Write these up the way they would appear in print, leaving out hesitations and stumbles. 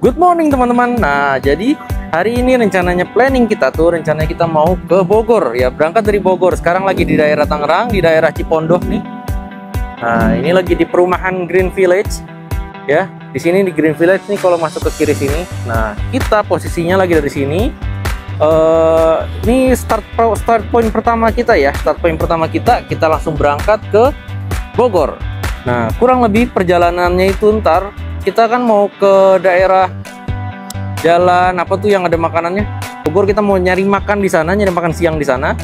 Good morning teman-teman. Nah, jadi hari ini rencananya rencananya kita mau ke Bogor ya, berangkat dari Bogor. Sekarang lagi di daerah Tangerang, di daerah Cipondoh nih. Nah, ini lagi di perumahan Green Village ya. Di sini di Green Village nih kalau masuk ke kiri sini. Nah, kita posisinya lagi dari sini. Ini start point pertama kita ya. Start point pertama kita langsung berangkat ke Bogor. Nah, kurang lebih perjalanannya itu ntar kita kan mau ke daerah jalan apa tuh yang ada makanannya Bogor. Kita mau nyari makan di sana, nyari makan siang di sana.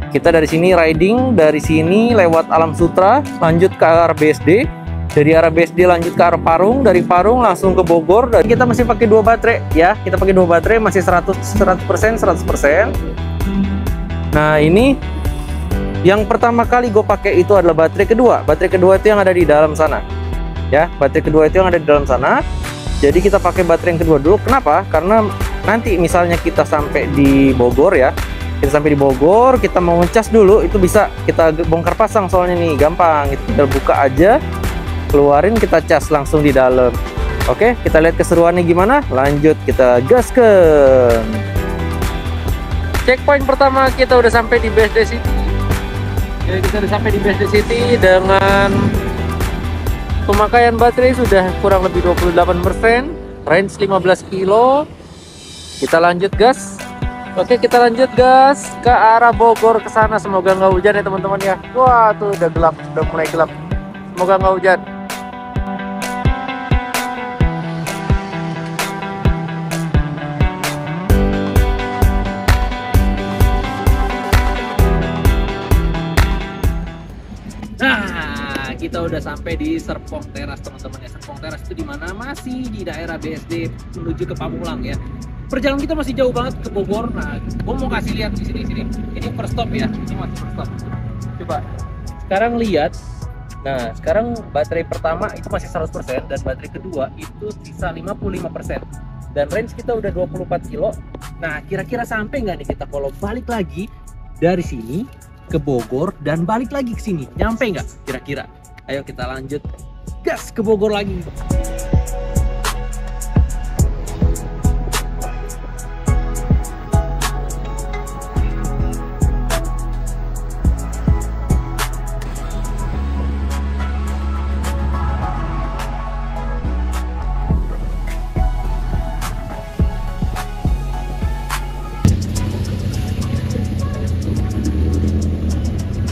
Kita dari sini riding, dari sini lewat Alam Sutra, lanjut ke arah BSD. Dari arah BSD lanjut ke arah Parung, dari Parung langsung ke Bogor. Dan kita masih pakai 2 baterai ya. Kita pakai 2 baterai, masih 100%. Nah, ini yang pertama kali gue pakai itu adalah baterai kedua. Baterai kedua itu yang ada di dalam sana. Ya, baterai kedua itu yang ada di dalam sana. Jadi kita pakai baterai yang kedua dulu. Kenapa? Karena nanti misalnya kita sampai di Bogor ya. Kita sampai di Bogor, kita mau ngecas dulu, itu bisa kita bongkar pasang soalnya nih, gampang. Itu tinggal buka aja, keluarin, kita cas langsung di dalam. Oke, kita lihat keseruannya gimana. Lanjut, kita gaskan. Checkpoint pertama kita udah sampai di BSD City. Jadi kita udah sampai di BSD City dengan pemakaian baterai sudah kurang lebih 28%, range 15 kilo. Kita lanjut gas. Oke, kita lanjut gas ke arah Bogor ke sana. Semoga nggak hujan ya teman-teman ya. Wah, tuh udah gelap, udah mulai gelap. Semoga nggak hujan. Nah, kita udah sampai di Serpong Teras teman-teman ya. Serpong Teras itu di mana? Masih di daerah BSD menuju ke Pamulang ya. Perjalanan kita masih jauh banget ke Bogor. Nah, gue mau kasih lihat di sini. Ini first stop ya. Ini masih first stop. Coba sekarang lihat. Nah, sekarang baterai pertama itu masih 100% dan baterai kedua itu sisa 55%. Dan range kita udah 24 kilo. Nah, kira-kira sampai nggak nih kita kalau balik lagi dari sini ke Bogor dan balik lagi ke sini? Nyampe nggak kira-kira? Ayo kita lanjut gas ke Bogor lagi.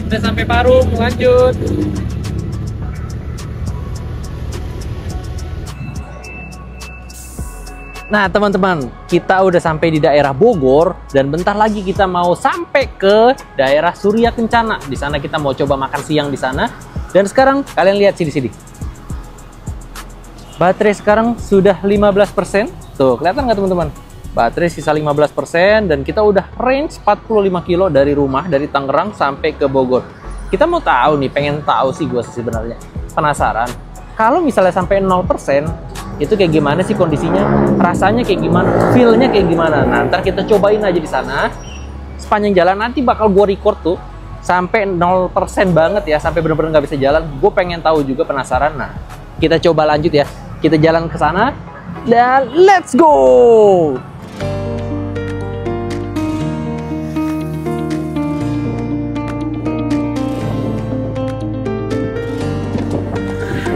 Udah sampai Parung, lanjut. Nah teman-teman, kita udah sampai di daerah Bogor dan bentar lagi kita mau sampai ke daerah Surya Kencana. Di sana kita mau coba makan siang di sana. Dan sekarang kalian lihat sini. Baterai sekarang sudah 15%. Tuh, kelihatan nggak teman-teman? Baterai sisa 15% dan kita udah range 45 kilo dari rumah, dari Tangerang sampai ke Bogor. Kita mau tahu nih, pengen tahu sih gue sebenarnya. Penasaran. Kalau misalnya sampai 0%, itu kayak gimana sih kondisinya? Rasanya kayak gimana? Feel-nya kayak gimana? Nah, ntar kita cobain aja di sana. Sepanjang jalan nanti bakal gue record tuh sampai 0% banget ya, sampai bener-bener nggak bisa jalan. Gue pengen tahu juga, penasaran. Nah, kita coba lanjut ya. Kita jalan ke sana dan let's go!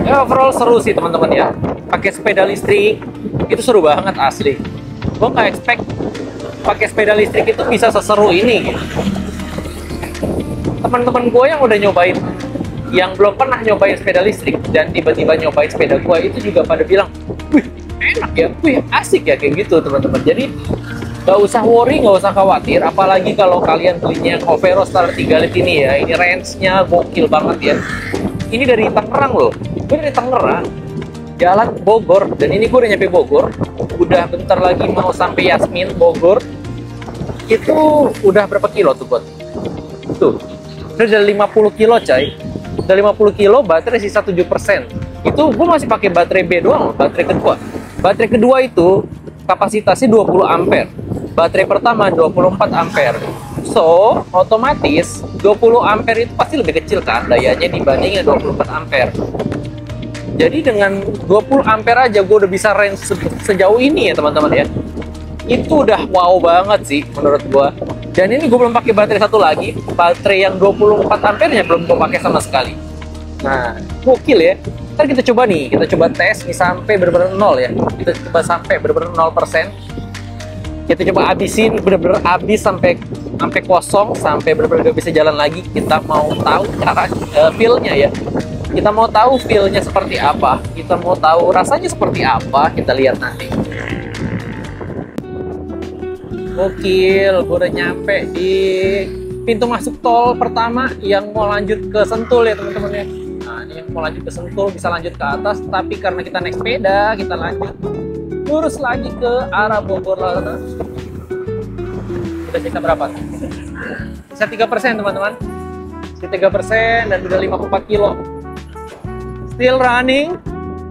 Ya, overall seru sih teman-teman ya. Pakai sepeda listrik itu seru banget asli. Gue nggak expect pakai sepeda listrik itu bisa seseru ini. Teman-teman gue yang udah nyobain, yang belum pernah nyobain sepeda listrik dan tiba-tiba nyobain sepeda gue itu juga pada bilang, wih enak ya, wih asik ya, kayak gitu teman-teman. Jadi nggak usah worry, nggak usah khawatir. Apalagi kalau kalian belinya yang Overo Star 3 Lite ini ya, ini range-nya gokil banget ya. Ini dari Tangerang loh. Gue dari Tangerang jalan ke Bogor, dan ini gue udah nyampe Bogor, udah bentar lagi mau sampai Yasmin Bogor. Itu udah berapa kilo tuh bot? Tuh udah 50 kilo coy, udah 50 kilo, baterai sisa 7%. Itu gue masih pakai baterai B doang, baterai kedua. Baterai kedua itu kapasitasnya 20 ampere, baterai pertama 24 ampere. So, otomatis 20 ampere itu pasti lebih kecil kan dayanya dibandingin 24 ampere. Jadi dengan 20 ampere aja gue udah bisa range sejauh ini ya teman-teman ya. Itu udah wow banget sih menurut gue. Dan ini gue belum pakai baterai satu lagi, baterai yang 24 ampernya belum gue pakai sama sekali. Nah, gokil ya. Ntar kita coba nih, kita coba tes nih sampai bener-bener 0 ya. Kita coba sampai bener-bener 0%. Kita coba habisin, bener-bener habis sampai kosong, sampai bener-bener gak bisa jalan lagi. Kita mau tahu cara feel-nya ya. Kita mau tahu feel-nya seperti apa. Kita mau tahu rasanya seperti apa. Kita lihat nanti. Gokil, gue udah nyampe di pintu masuk tol pertama yang mau lanjut ke Sentul ya teman-teman ya. Nah, ini yang mau lanjut ke Sentul bisa lanjut ke atas, tapi karena kita naik sepeda, kita lanjut lurus lagi ke arah Bogor sana. Udah sisa berapa? Sisa 3% teman-teman. Sisa 3% dan udah 54 kilo. Still running,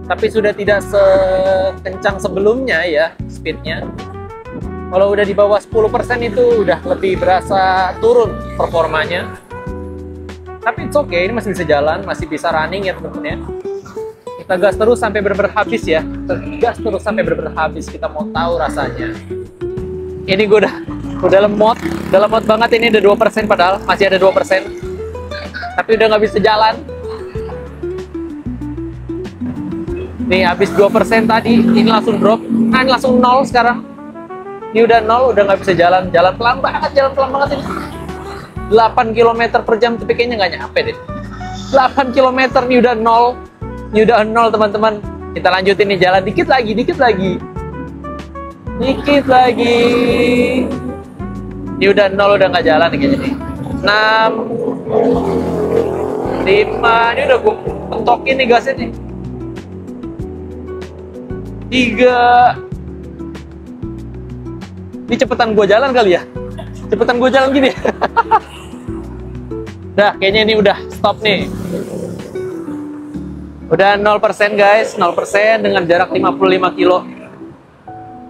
tapi sudah tidak sekencang sebelumnya ya speednya. Kalau udah di bawah 10% itu udah lebih berasa turun performanya. Tapi it's okay, ini masih bisa jalan, masih bisa running ya teman-teman ya. Kita gas terus sampai benar-benar habis ya. Gas terus sampai benar-benar habis. Kita mau tahu rasanya. Ini gue udah lemot banget. Ini udah 2% padahal masih ada 2%. Tapi udah nggak bisa jalan. Nih habis 2% tadi, ini langsung drop. Nah ini langsung 0 sekarang. Ini udah 0, udah nggak bisa jalan. Jalan pelan banget ini. 8 km per jam, tapi kayaknya nggak nyampe deh. 8 km nih udah 0. Ini udah 0 teman-teman. Kita lanjutin nih, jalan dikit lagi. Ini udah 0, udah nggak jalan nih kayaknya nih. 6 5, ini udah gue pentokin nih gasnya nih. 3. Ini cepetan gue jalan kali ya. Cepetan gue jalan gini. Dah, kayaknya ini udah stop nih. Udah 0% guys, 0% dengan jarak 55 kilo.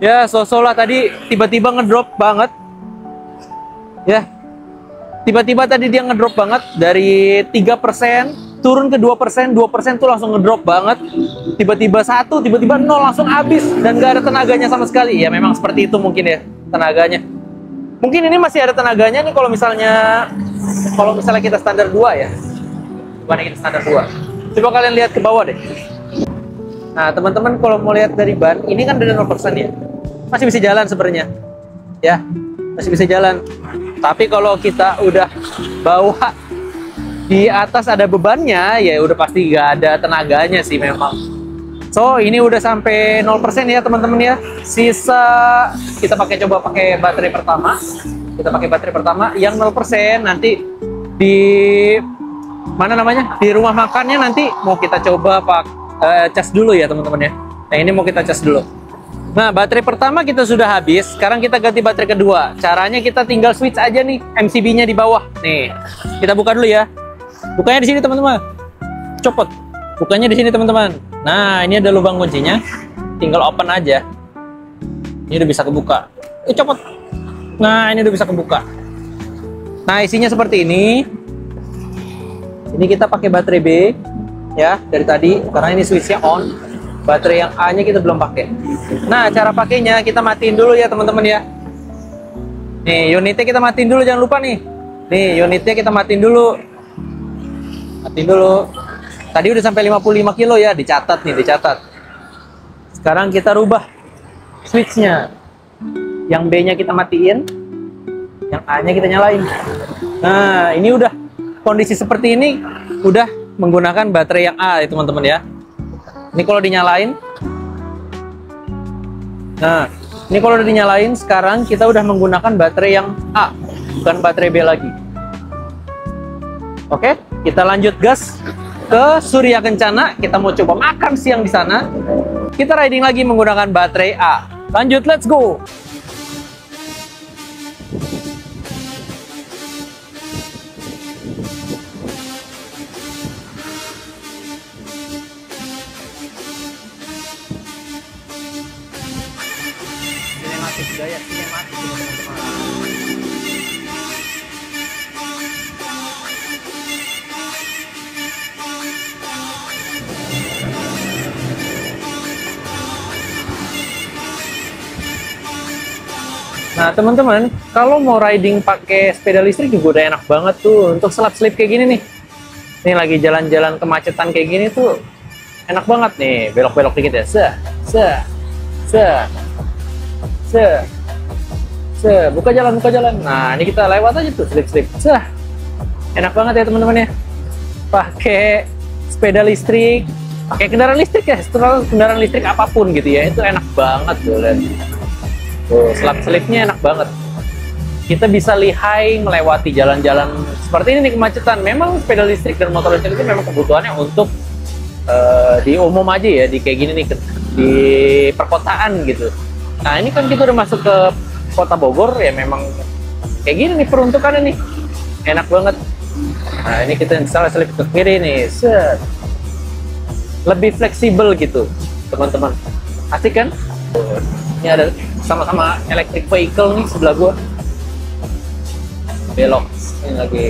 Ya, so-so lah tadi tiba-tiba ngedrop banget. Ya. Tiba-tiba tadi dia ngedrop banget dari 3% turun ke 2%, 2% tuh langsung ngedrop banget. Tiba-tiba 1, tiba-tiba 0 langsung habis dan gak ada tenaganya sama sekali. Ya memang seperti itu mungkin ya tenaganya. Mungkin ini masih ada tenaganya nih kalau misalnya kita standar 2 ya. Gimana kita standar 2? Coba kalian lihat ke bawah deh. Nah, teman-teman kalau mau lihat dari ban, ini kan udah 0% ya. Masih bisa jalan sebenarnya. Ya, masih bisa jalan. Tapi kalau kita udah bawa di atas ada bebannya, ya udah pasti gak ada tenaganya sih memang. So, ini udah sampai 0% ya teman-teman ya. Sisa kita coba pakai baterai pertama. Kita pakai baterai pertama yang 0%, nanti di di rumah makannya nanti mau kita coba cas dulu ya teman-teman ya. Nah, ini mau kita cas dulu. Nah, baterai pertama kita sudah habis. Sekarang kita ganti baterai kedua. Caranya kita tinggal switch aja nih MCB-nya di bawah. Nih, kita buka dulu ya. Bukanya di sini teman-teman. Copot. Bukanya di sini teman-teman. Nah, ini ada lubang kuncinya. Tinggal open aja. Ini udah bisa kebuka. Copot. Nah, ini udah bisa kebuka. Nah, isinya seperti ini. Ini kita pakai baterai B ya dari tadi karena ini switchnya on. Baterai yang A-nya kita belum pakai. Nah, cara pakainya kita matiin dulu ya teman-teman ya. Nih, unitnya kita matiin dulu, jangan lupa nih. Nih, unitnya kita matiin dulu. Matiin dulu. Tadi udah sampai 55 kilo ya, dicatat nih, dicatat. Sekarang kita rubah switchnya. Yang B-nya kita matiin, yang A-nya kita nyalain. Nah, ini udah kondisi seperti ini, udah menggunakan baterai yang A ya teman-teman ya. Ini kalau dinyalain. Nah, ini kalau udah dinyalain, sekarang kita udah menggunakan baterai yang A, bukan baterai B lagi. Oke, kita lanjut gas ke Surya Kencana. Kita mau coba makan siang di sana. Kita riding lagi menggunakan baterai A. Lanjut, let's go. Gaya sinematik teman-teman. Nah, teman-teman, kalau mau riding pakai sepeda listrik juga udah enak banget tuh untuk selap-selip kayak gini nih. Ini lagi jalan-jalan kemacetan kayak gini tuh enak banget nih, belok-belok dikit ya. Buka jalan. Nah, ini kita lewat aja tuh, slip. Enak banget ya teman-teman ya. Pakai sepeda listrik, pakai kendaraan listrik ya, kendaraan listrik apapun gitu ya, itu enak banget tuh. Tuh, selap-selipnya enak banget. Kita bisa lihai melewati jalan-jalan seperti ini nih kemacetan. Memang sepeda listrik dan motor listrik itu memang kebutuhannya untuk di umum aja ya, di kayak gini nih, di perkotaan gitu. Nah, ini kan kita udah masuk ke kota Bogor ya, memang kayak gini nih peruntukannya nih. Enak banget. Nah, ini kita salah selip ke kiri nih. Set. Lebih fleksibel gitu, teman-teman. Asik kan? Ini ada sama-sama electric vehicle nih sebelah gua. Belok. Ini lagi.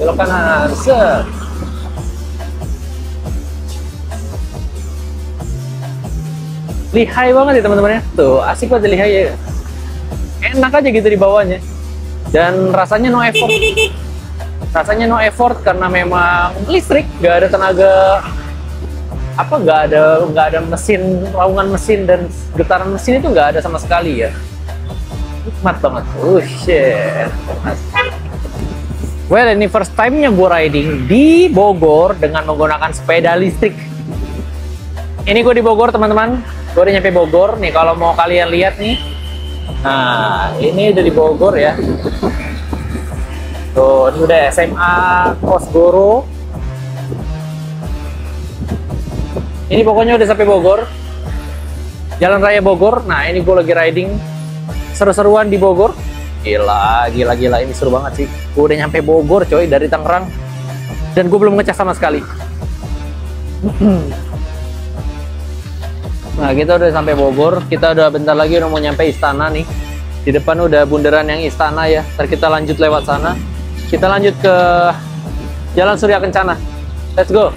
Belok kanan. Set. Lihai banget ya teman-teman ya. Tuh, asik banget lihai ya. Enak aja gitu di bawahnya. Dan rasanya no effort. Rasanya no effort karena memang listrik, nggak ada tenaga nggak ada mesin, raungan mesin dan getaran mesin itu nggak ada sama sekali ya. Nikmat banget. Shit. Well, ini first time-nya gue riding di Bogor dengan menggunakan sepeda listrik. Ini gue di Bogor teman-teman. Gue udah nyampe Bogor nih, kalau mau kalian lihat nih. Nah, ini udah di Bogor ya. Tuh, ini udah SMA Kosgoro. Ini pokoknya udah sampai Bogor. Jalan Raya Bogor. Nah, ini gue lagi riding seru-seruan di Bogor. Gila. Ini seru banget sih. Gue udah nyampe Bogor coy, dari Tangerang. Dan gue belum ngecas sama sekali. Nah, kita udah sampai Bogor. Kita udah bentar lagi udah mau nyampe istana nih. Di depan udah bundaran yang istana ya. Ntar kita lanjut lewat sana. Kita lanjut ke Jalan Surya Kencana. Let's go.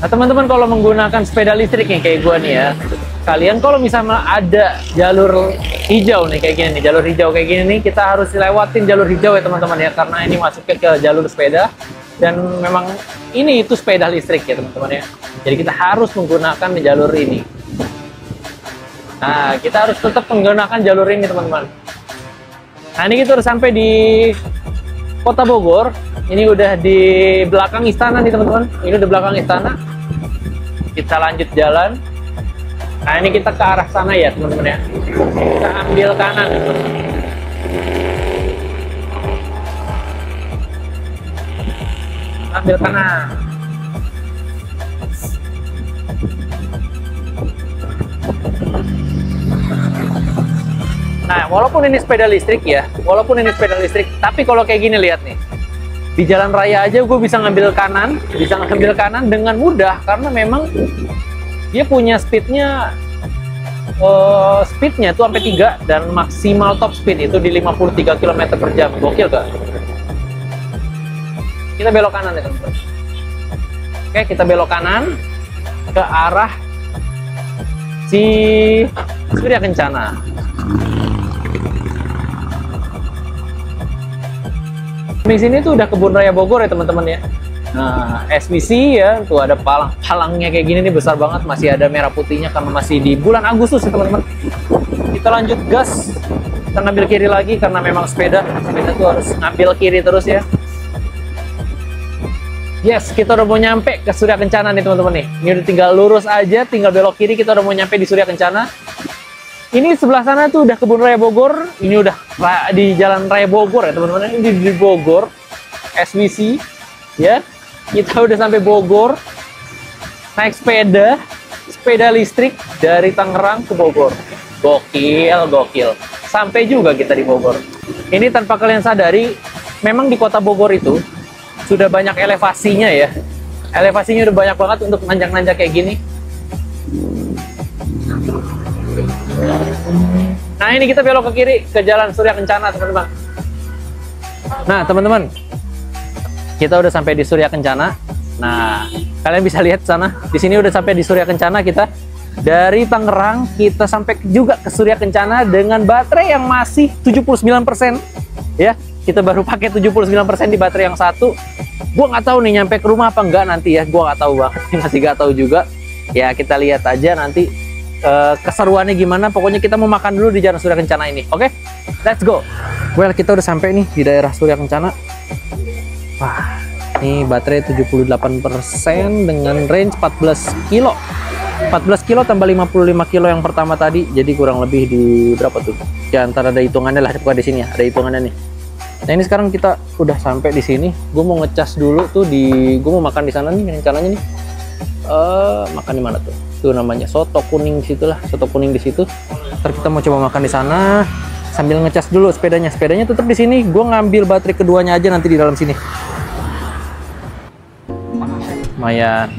Nah, teman-teman, kalau menggunakan sepeda listrik nih kayak gua nih ya, kalian kalau misalnya ada jalur hijau nih kayak gini nih, jalur hijau kayak gini nih, kita harus lewatin jalur hijau ya teman-teman ya, karena ini masuknya ke jalur sepeda dan memang ini itu sepeda listrik ya teman-teman ya. Jadi kita harus menggunakan jalur ini. Nah, kita harus tetap menggunakan jalur ini teman-teman. Nah, ini kita udah sampai di Kota Bogor. Ini udah di belakang istana nih teman-teman. Ini udah belakang istana. Kita lanjut jalan. Nah, ini kita ke arah sana ya teman-teman ya. Kita ambil kanan. Ambil kanan. Nah, walaupun ini sepeda listrik ya, tapi kalau kayak gini lihat nih, di jalan raya aja gue bisa ngambil kanan dengan mudah karena memang dia punya speednya tuh sampai 3 dan maksimal top speed itu di 53 km per jam. Gokil gak? Kita belok kanan ya teman-teman. Oke, kita belok kanan ke arah si Surya Kencana. Di sini tuh udah kebun raya Bogor ya teman-teman ya. Nah, SBC ya, tuh ada palang-palangnya kayak gini nih, besar banget, masih ada merah putihnya karena masih di bulan Agustus ya teman-teman. Kita lanjut gas, kita ngambil kiri lagi karena memang sepeda tuh harus ngambil kiri terus ya. Yes, kita udah mau nyampe ke Surya Kencana nih teman-teman nih. Ini udah tinggal lurus aja, tinggal belok kiri, kita udah mau nyampe di Surya Kencana. Ini sebelah sana tuh udah kebun raya Bogor. Ini udah di jalan raya Bogor ya teman-teman. Ini di Bogor, SBC ya. Kita udah sampai Bogor. Naik sepeda listrik dari Tangerang ke Bogor. Gokil. Sampai juga kita di Bogor. Ini tanpa kalian sadari, memang di kota Bogor itu sudah banyak elevasinya ya. Elevasinya udah banyak banget untuk nanjak-nanjak kayak gini. Nah, ini kita belok ke kiri ke Jalan Surya Kencana teman-teman. Nah teman-teman, kita udah sampai di Surya Kencana. Nah, kalian bisa lihat sana. Di sini udah sampai di Surya Kencana kita. Dari Tangerang kita sampai juga ke Surya Kencana dengan baterai yang masih 79%. Ya, kita baru pakai 79% di baterai yang satu. Gua nggak tahu nih nyampe ke rumah apa enggak nanti ya. Gua nggak tahu banget, masih nggak tahu juga. Ya kita lihat aja nanti keseruannya gimana. Pokoknya kita mau makan dulu di Jalan Surya Kencana ini. Oke, let's go. Well, kita udah sampai nih di daerah Surya Kencana. Wah, ini baterai 78% dengan range 14 kilo. 14 kilo tambah 55 kilo yang pertama tadi, jadi kurang lebih di berapa tuh? Ya antara ada hitungannya lah, bukan di sini ya, ada hitungannya nih. Nah ini sekarang kita udah sampai di sini. Gue mau ngecas dulu tuh gue mau makan di sana nih rencananya nih. Makan di mana tuh? Tuh namanya soto kuning di situ lah, soto kuning di situ. Ntar kita mau coba makan di sana sambil ngecas dulu sepedanya. Sepedanya tetap di sini. Gue ngambil baterai keduanya aja nanti di dalam sini. Lumayan.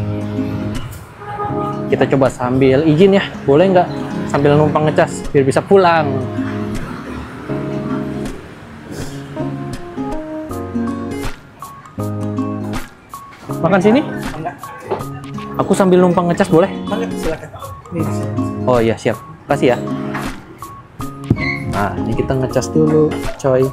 Kita coba sambil izin ya, boleh nggak sambil numpang ngecas biar bisa pulang. Makan sini? Enggak. Aku sambil numpang ngecas boleh? Silakan. Oh iya siap, kasih ya. Nah ini kita ngecas dulu, coy.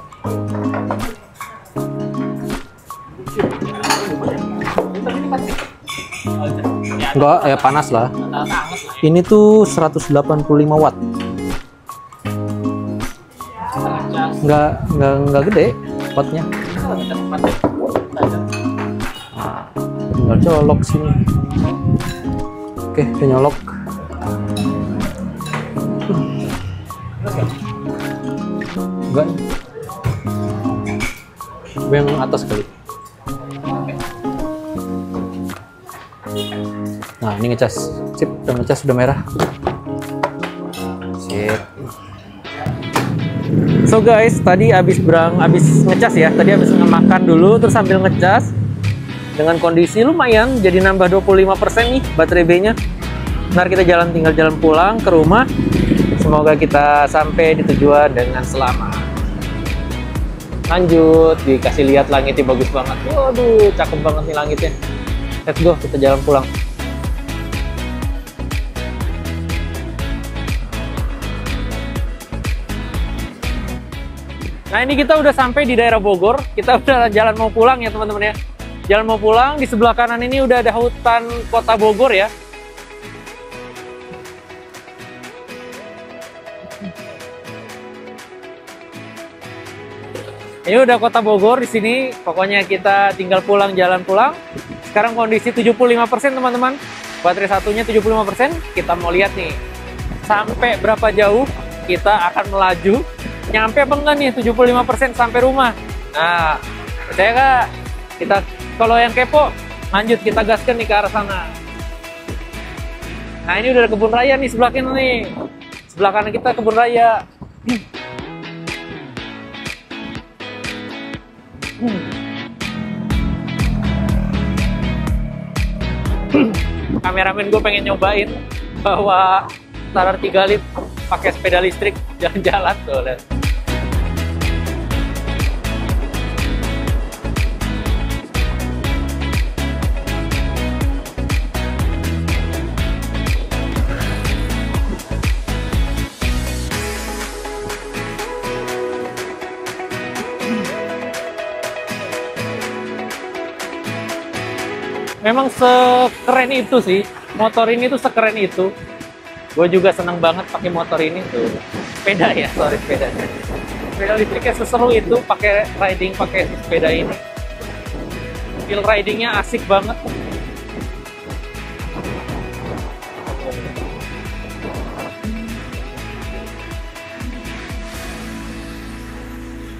Enggak, ya panas lah. Ini tuh 185 watt. Enggak gede wattnya. Nah, tinggal colok sini. Oke, udah nyolok. Enggak. Yang atas kali. Nah ini ngecas, sip, udah ngecas, udah merah. Sip. So guys, tadi abis ngecas ya, tadi abis makan dulu terus sambil ngecas. Dengan kondisi lumayan, jadi nambah 25% nih baterai B-nya. Ntar kita tinggal jalan pulang ke rumah. Semoga kita sampai di tujuan dengan selamat. Lanjut, dikasih lihat langitnya bagus banget. Waduh, cakep banget nih langitnya. Let's go, kita jalan pulang. Nah ini kita udah sampai di daerah Bogor. Kita udah jalan mau pulang ya teman-teman ya. Jalan mau pulang, di sebelah kanan ini udah ada hutan kota Bogor ya. Ini udah kota Bogor di sini. Pokoknya kita tinggal pulang, jalan pulang. Sekarang kondisi 75% teman-teman. Baterai satunya 75%. Kita mau lihat nih sampai berapa jauh kita akan melaju. Nyampe apa enggak nih 75% sampai rumah. Nah, percaya nggak? Kita kalau yang kepo, lanjut kita gaskan nih ke arah sana. Nah, ini udah ada kebun raya nih sebelah kanan nih. Sebelah kanan kita kebun raya. Kameramen gue pengen nyobain bawa Starar 3 lit pakai sepeda listrik jalan-jalan tuh, lihat. Memang sekeren itu sih, motor ini tuh sekeren itu. Gue juga seneng banget pakai motor ini tuh. Sepeda ya, sorry sepeda. Sepeda listriknya seseru itu pakai riding pakai sepeda ini. Feel ridingnya asik banget.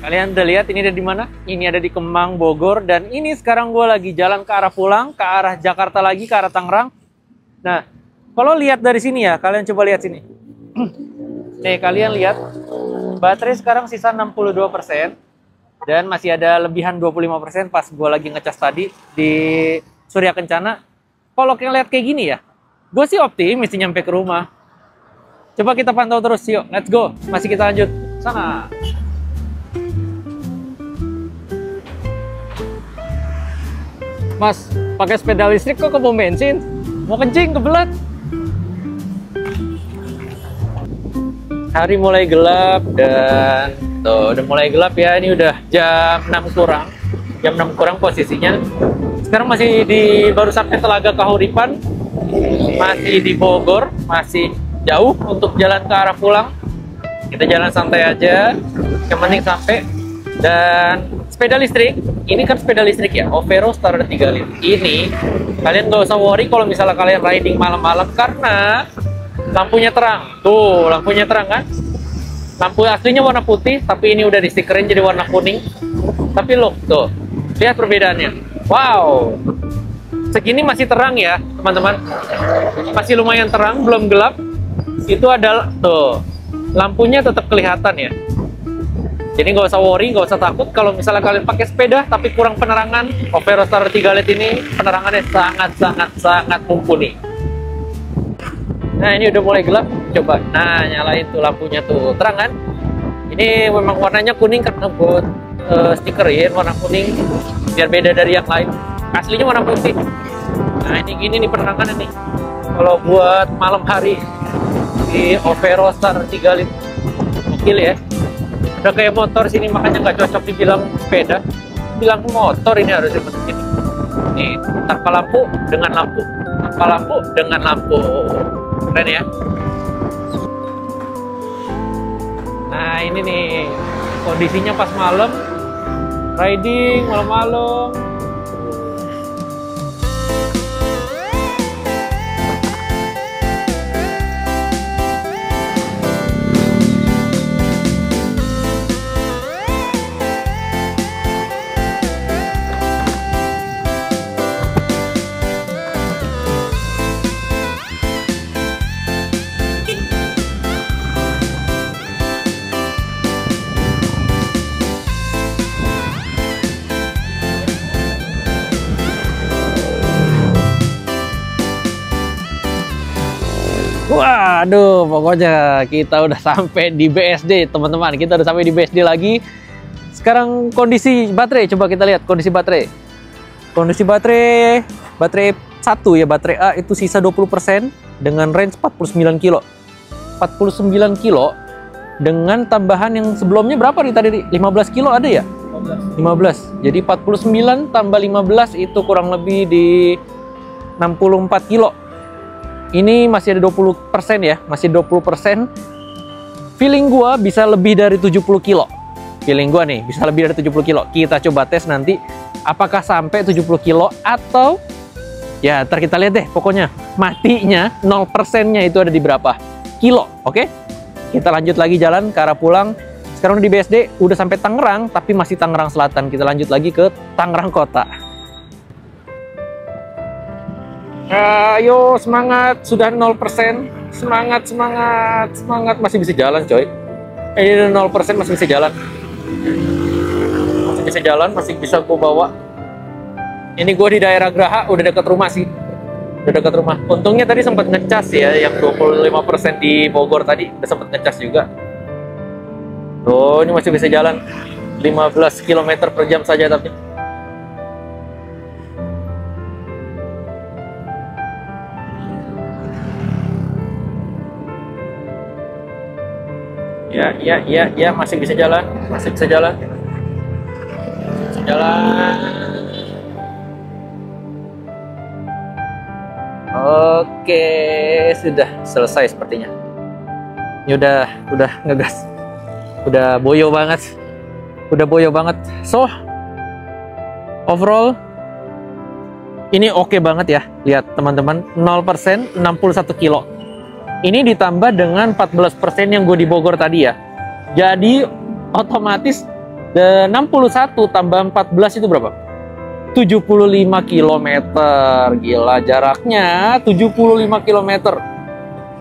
Kalian udah lihat ini ada di mana? Ini ada di Kemang, Bogor. Dan ini sekarang gue lagi jalan ke arah pulang, ke arah Jakarta lagi, ke arah Tangerang. Nah, kalau lihat dari sini ya, kalian coba lihat sini. Nih, kalian lihat. Baterai sekarang sisa 62%. Dan masih ada lebihan 25% pas gue lagi ngecas tadi di Surya Kencana. Kalau kalian lihat kayak gini ya, gue sih optimis nyampe ke rumah. Coba kita pantau terus, yuk. Let's go. Masih kita lanjut. Sana. Mas, pakai sepeda listrik kok ke pom bensin? Mau kencing, kebelet. hari mulai gelap dan tuh udah mulai gelap ya. Ini udah jam 6 kurang. Jam 6 kurang posisinya. Sekarang masih baru sampai Telaga Kahuripan. Masih di Bogor, masih jauh untuk jalan ke arah pulang. Kita jalan santai aja, yang penting sampai. Dan sepeda listrik, ini kan sepeda listrik ya, Overo Star 3 Lite. Ini kalian nggak usah worry kalau misalnya kalian riding malam-malam, karena lampunya terang. Tuh, lampunya terang kan? Lampu aslinya warna putih, tapi ini udah di stikerin jadi warna kuning. Tapi loh, tuh, lihat perbedaannya. Wow, segini masih terang ya, teman-teman. Masih lumayan terang, belum gelap. Itu adalah, tuh, lampunya tetap kelihatan ya. Jadi nggak usah worry, nggak usah takut kalau misalnya kalian pakai sepeda tapi kurang penerangan. Overo Star 3 Lite ini penerangannya sangat mumpuni. Nah, ini udah mulai gelap, coba. Nah, nyalain tuh lampunya tuh, terang kan? Ini memang warnanya kuning karena buat stikerin warna kuning biar beda dari yang lain. Aslinya warna putih. Nah, ini gini nih penerangannya nih. Kalau buat malam hari di Overo Star 3 Lite, gokil ya. Udah kayak motor sini, makanya nggak cocok dibilang sepeda, bilang motor ini harusnya begini. Nih, tanpa lampu dengan lampu, tanpa lampu dengan lampu. Keren ya. Nah, ini nih kondisinya pas malam, riding malam-malam. Waduh, pokoknya kita udah sampai di BSD, teman-teman. Kita udah sampai di BSD lagi. Sekarang kondisi baterai, coba kita lihat kondisi baterai. Kondisi baterai 1 ya, baterai A itu sisa 20% dengan range 49 kilo. 49 kilo dengan tambahan yang sebelumnya berapa nih tadi? 15 kilo ada ya? 15. Jadi 49 tambah 15 itu kurang lebih di 64 kilo. Ini masih ada 20% ya, masih 20%. Feeling gua bisa lebih dari 70 kilo. Feeling gua nih, bisa lebih dari 70 kilo. Kita coba tes nanti, apakah sampai 70 kilo atau... Ya, ntar kita lihat deh, pokoknya matinya 0%-nya itu ada di berapa kilo, oke? Kita lanjut lagi jalan ke arah pulang. Sekarang di BSD, udah sampai Tangerang, tapi masih Tangerang Selatan. Kita lanjut lagi ke Tangerang Kota. Ayo semangat, sudah 0%. Semangat, masih bisa jalan coy. Ini 0% masih bisa jalan. Masih bisa jalan, masih bisa gue bawa. Ini gue di daerah Graha, udah dekat rumah sih. Udah dekat rumah. Untungnya tadi sempat ngecas ya, yang 25% di Bogor tadi udah sempat ngecas juga. Tuh, ini masih bisa jalan. 15 km per jam saja tapi. Ya, masih bisa jalan, masih bisa jalan. Bisa jalan. Oke, sudah selesai sepertinya. Ini udah ngegas. Udah boyo banget. So, overall ini oke banget ya. Lihat teman-teman, 0%, 61 kilo. Ini ditambah dengan 14% yang gue di Bogor tadi ya. Jadi otomatis 61 tambah 14 itu berapa? 75 km. Gila, jaraknya 75 km.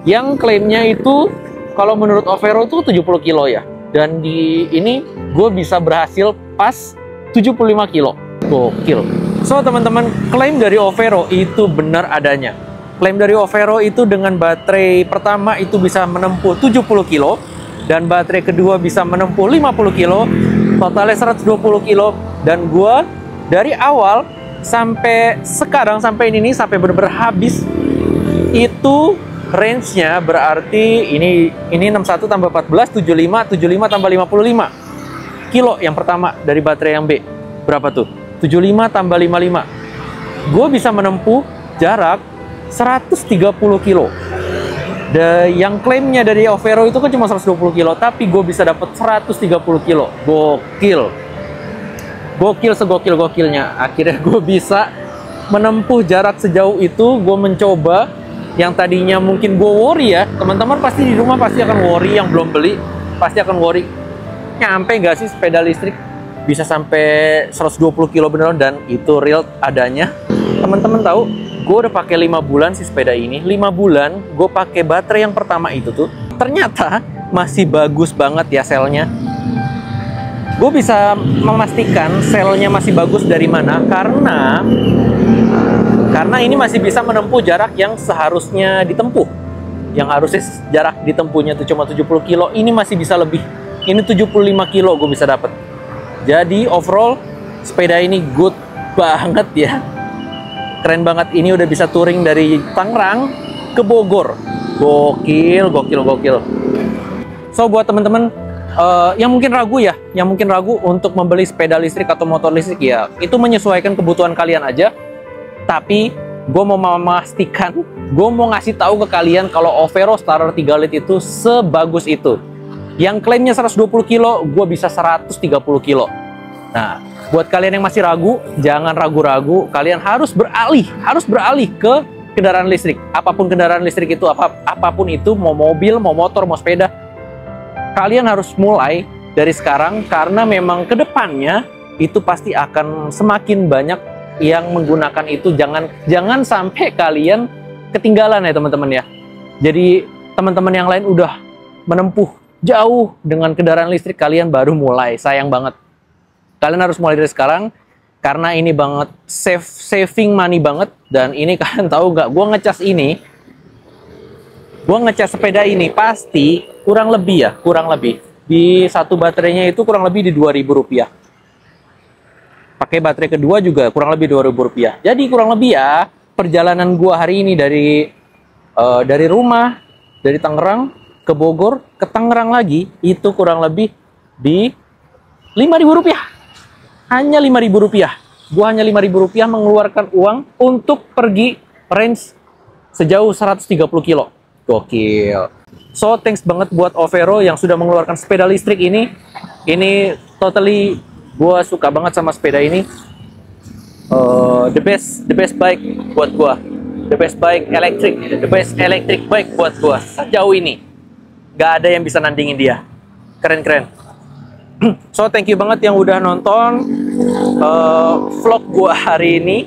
Yang klaimnya itu kalau menurut Overo itu 70 kilo ya. Dan di ini gue bisa berhasil pas 75 kilo. Gokil. So teman-teman, klaim dari Overo itu benar adanya. Klaim dari Overo itu dengan baterai pertama itu bisa menempuh 70 kilo dan baterai kedua bisa menempuh 50 kilo, totalnya 120 kilo. Dan gua dari awal sampai sekarang, sampai ini sampai benar-benar habis itu range-nya berarti ini 61 tambah 14, 75, 75 tambah 55 kilo yang pertama dari baterai yang B. Berapa tuh? 75 tambah 55. Gue bisa menempuh jarak 130 kilo. Yang klaimnya dari Overo itu kan cuma 120 kilo, tapi gue bisa dapat 130 kilo. Gokil. Gokil segokil-gokilnya. Akhirnya gue bisa menempuh jarak sejauh itu. Gue mencoba yang tadinya mungkin gue worry ya. Teman-teman pasti di rumah pasti akan worry, yang belum beli pasti akan worry. Nyampe nggak sih sepeda listrik bisa sampai 120 kilo beneran, dan itu real adanya. Teman-teman tahu, gue udah pakai 5 bulan si sepeda ini. 5 bulan gue pakai baterai yang pertama itu tuh, ternyata masih bagus banget ya selnya. Gue bisa memastikan selnya masih bagus dari mana, karena ini masih bisa menempuh jarak yang seharusnya ditempuh. Yang harusnya jarak ditempuhnya tuh cuma 70 kilo, ini masih bisa lebih. Ini 75 kilo gue bisa dapat. Jadi overall sepeda ini good banget ya. Keren banget, ini udah bisa touring dari Tangerang ke Bogor. Gokil, gokil, gokil. So buat teman-teman yang mungkin ragu untuk membeli sepeda listrik atau motor listrik ya, itu menyesuaikan kebutuhan kalian aja. Tapi gue mau memastikan, gue mau ngasih tahu ke kalian kalau Overo Starter 3 Lite itu sebagus itu. Yang klaimnya 120 kilo, gue bisa 130 kilo. Nah, buat kalian yang masih ragu, jangan ragu-ragu. Kalian harus beralih ke kendaraan listrik. Apapun kendaraan listrik itu, apapun itu, mau mobil, mau motor, mau sepeda. Kalian harus mulai dari sekarang, karena memang kedepannya itu pasti akan semakin banyak yang menggunakan itu. Jangan sampai kalian ketinggalan ya teman-teman ya. Jadi teman-teman yang lain udah menempuh jauh dengan kendaraan listrik, kalian baru mulai. Sayang banget. Kalian harus mulai dari sekarang, karena ini banget saving money banget. Dan ini kalian tahu nggak, gue ngecas sepeda ini pasti kurang lebih di satu baterainya itu kurang lebih di Rp2.000. Pakai baterai kedua juga kurang lebih Rp2.000. Jadi kurang lebih ya, perjalanan gue hari ini dari rumah, dari Tangerang ke Bogor, ke Tangerang lagi, itu kurang lebih di Rp5.000. Hanya Rp5.000. Gue hanya Rp5.000 mengeluarkan uang untuk pergi range sejauh 130 kilo. Gokil. So, thanks banget buat Overo yang sudah mengeluarkan sepeda listrik ini. Ini totally, gue suka banget sama sepeda ini. The best bike buat gue. The best bike electric. The best electric bike buat gue sejauh ini. Gak ada yang bisa nandingin dia. Keren-keren. So, thank you banget yang udah nonton vlog gua hari ini.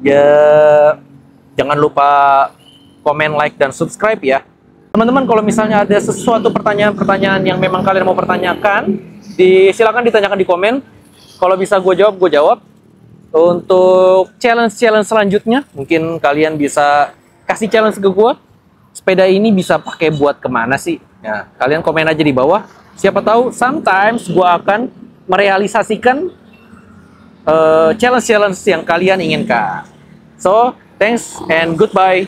Ya, jangan lupa komen, like, dan subscribe ya. Teman-teman, kalau misalnya ada sesuatu pertanyaan-pertanyaan yang memang kalian mau pertanyakan, silakan ditanyakan di komen. Kalau bisa gue jawab. Untuk challenge-challenge selanjutnya, mungkin kalian bisa kasih challenge ke gue. Sepeda ini bisa pakai buat kemana sih? Ya, kalian komen aja di bawah. Siapa tahu sometimes gue akan merealisasikan challenge-challenge yang kalian inginkan. So, thanks and goodbye.